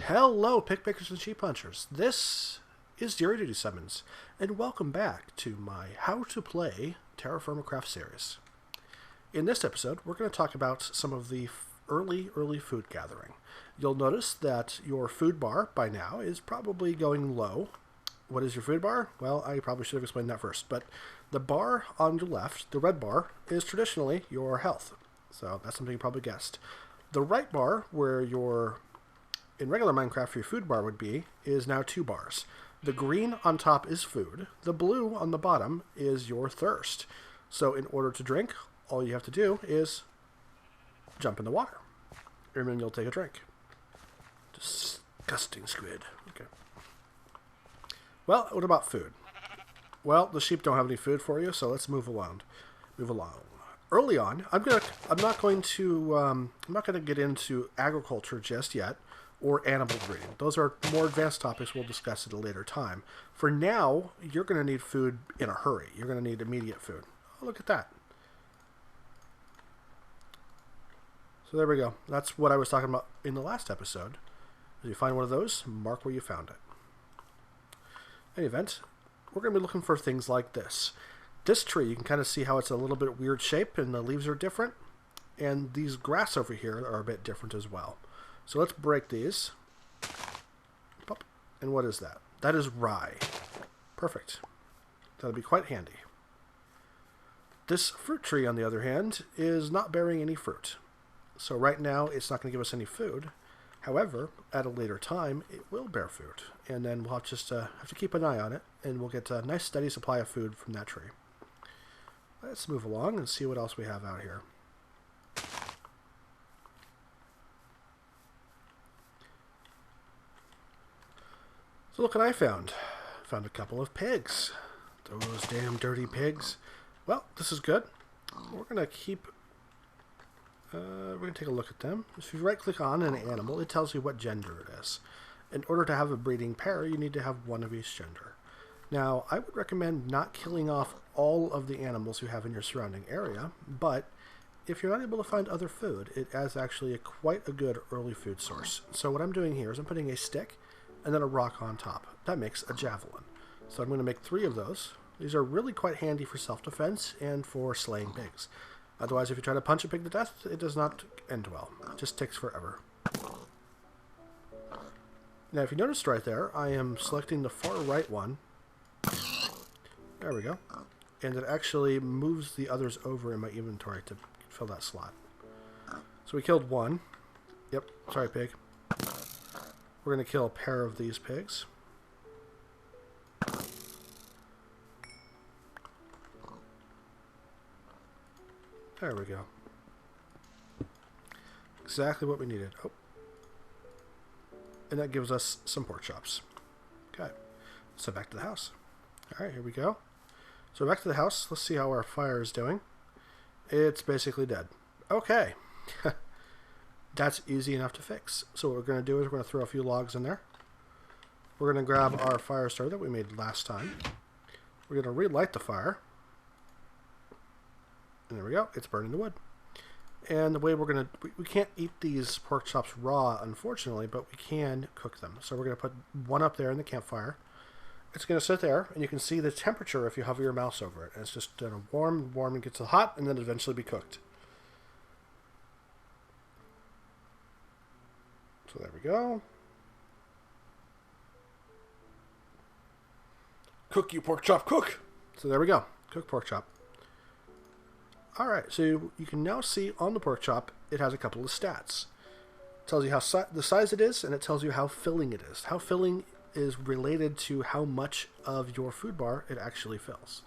Hello, pick pickers and sheep punchers. This is JuryDutySummons, and welcome back to my How to Play TerraFirmaCraft series. In this episode, we're going to talk about some of the early food gathering. You'll notice that your food bar by now is probably going low. What is your food bar? Well, I probably should have explained that first, but the bar on your left, the red bar, is traditionally your health. So that's something you probably guessed. The right bar, where your in regular Minecraft your food bar would be, is now 2 bars. The green on top is food. The blue on the bottom is your thirst. So in order to drink, all you have to do is jump in the water. And then you'll take a drink. Disgusting squid. Okay. Well, what about food? Well, the sheep don't have any food for you, so let's move along. Early on, I'm not going to get into agriculture just yet, or animal breeding. Those are more advanced topics we'll discuss at a later time. For now, you're going to need food in a hurry. You're going to need immediate food. Oh, look at that. So there we go. That's what I was talking about in the last episode. If you find one of those, mark where you found it. In any event, we're going to be looking for things like this. This tree, you can kind of see how it's a little bit weird shape and the leaves are different. And these grass over here are a bit different as well. So let's break these. And what is that? That is rye. Perfect. That'll be quite handy. This fruit tree, on the other hand, is not bearing any fruit. So right now, it's not going to give us any food. However, at a later time, it will bear fruit. And then we'll have to keep an eye on it, and we'll get a nice steady supply of food from that tree. Let's move along and see what else we have out here. So look what I found. Found a couple of pigs. Those damn dirty pigs. Well, this is good. We're going to keep... we're going to take a look at them. If you right-click on an animal, it tells you what gender it is. In order to have a breeding pair, you need to have one of each gender. Now, I would recommend not killing off all of the animals you have in your surrounding area, but if you're not able to find other food, it is actually quite a good early food source. So what I'm doing here is I'm putting a stick and then a rock on top. That makes a javelin. So I'm going to make 3 of those. These are really quite handy for self-defense and for slaying pigs. Otherwise, if you try to punch a pig to death, it does not end well. It just takes forever. Now, if you noticed right there, I am selecting the far right one. There we go. And it actually moves the others over in my inventory to fill that slot. So we killed 1. Yep, sorry pig. We're going to kill a pair of these pigs. There we go. Exactly what we needed. Oh. And that gives us some pork chops. Okay. So back to the house. Alright, here we go. So back to the house. Let's see how our fire is doing. It's basically dead. Okay. That's easy enough to fix. So what we're going to do is we're going to throw a few logs in there. We're going to grab our fire starter that we made last time. We're going to relight the fire. And there we go. It's burning the wood. And the way we're going to... We can't eat these pork chops raw, unfortunately, but we can cook them. So we're going to put one up there in the campfire. It's going to sit there, and you can see the temperature if you hover your mouse over it. And it's just going to warm, and get hot, and then eventually be cooked. So there we go. Cook, you pork chop, cook! So there we go. Cook pork chop. Alright, so you can now see on the pork chop, it has a couple of stats. It tells you how the size it is, and it tells you how filling it is. How filling is related to how much of your food bar it actually fills.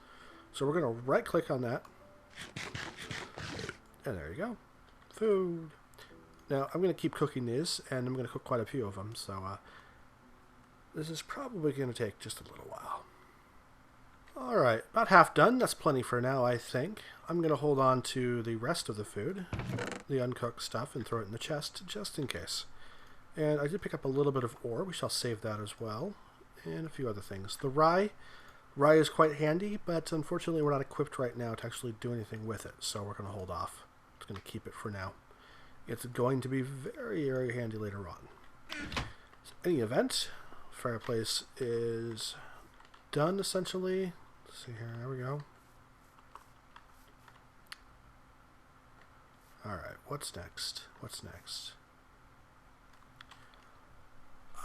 So we're going to right-click on that. And there you go. Food. Now, I'm going to keep cooking these, and I'm going to cook quite a few of them, so this is probably going to take just a little while. Alright, about half done. That's plenty for now, I think. I'm going to hold on to the rest of the food, the uncooked stuff, and throw it in the chest, just in case. And I did pick up a little bit of ore. We shall save that as well, and a few other things. The rye is quite handy, but unfortunately we're not equipped right now to actually do anything with it, so we're going to hold off. It's going to keep it for now. It's going to be very, very handy later on. So any event, fireplace is done essentially. Let's see here. There we go. Alright, what's next? What's next?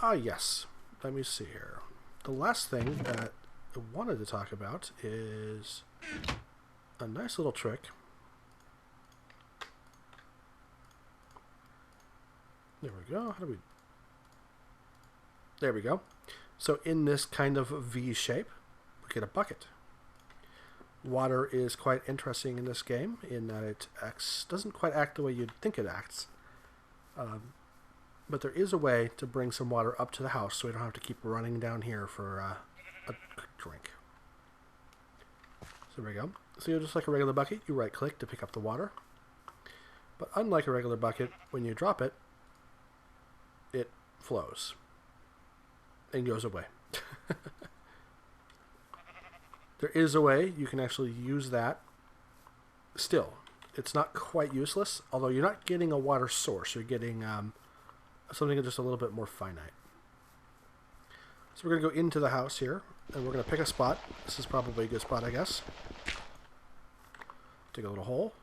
Ah, yes. Let me see here. The last thing that I wanted to talk about is a nice little trick. There we go. How do we... There we go. So in this kind of V shape, we get a bucket. Water is quite interesting in this game in that it doesn't quite act the way you'd think it acts. But there is a way to bring some water up to the house so we don't have to keep running down here for a drink. So there we go. So just like a regular bucket, you right click to pick up the water. But unlike a regular bucket, when you drop it, it flows and goes away. There is a way you can actually use that still. It's not quite useless, although you're not getting a water source. You're getting something just a little bit more finite. So we're going to go into the house here, and we're going to pick a spot. This is probably a good spot, I guess. Dig a little hole.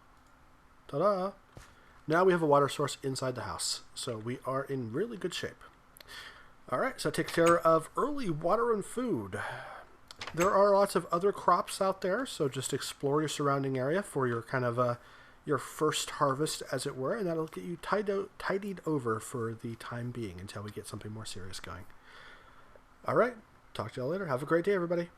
Ta-da! Now we have a water source inside the house, so we are in really good shape. Alright, so take care of early water and food. There are lots of other crops out there, so just explore your surrounding area for your kind of your first harvest, as it were, and that'll get you tidied over for the time being until we get something more serious going. All right, talk to y'all later. Have a great day, everybody.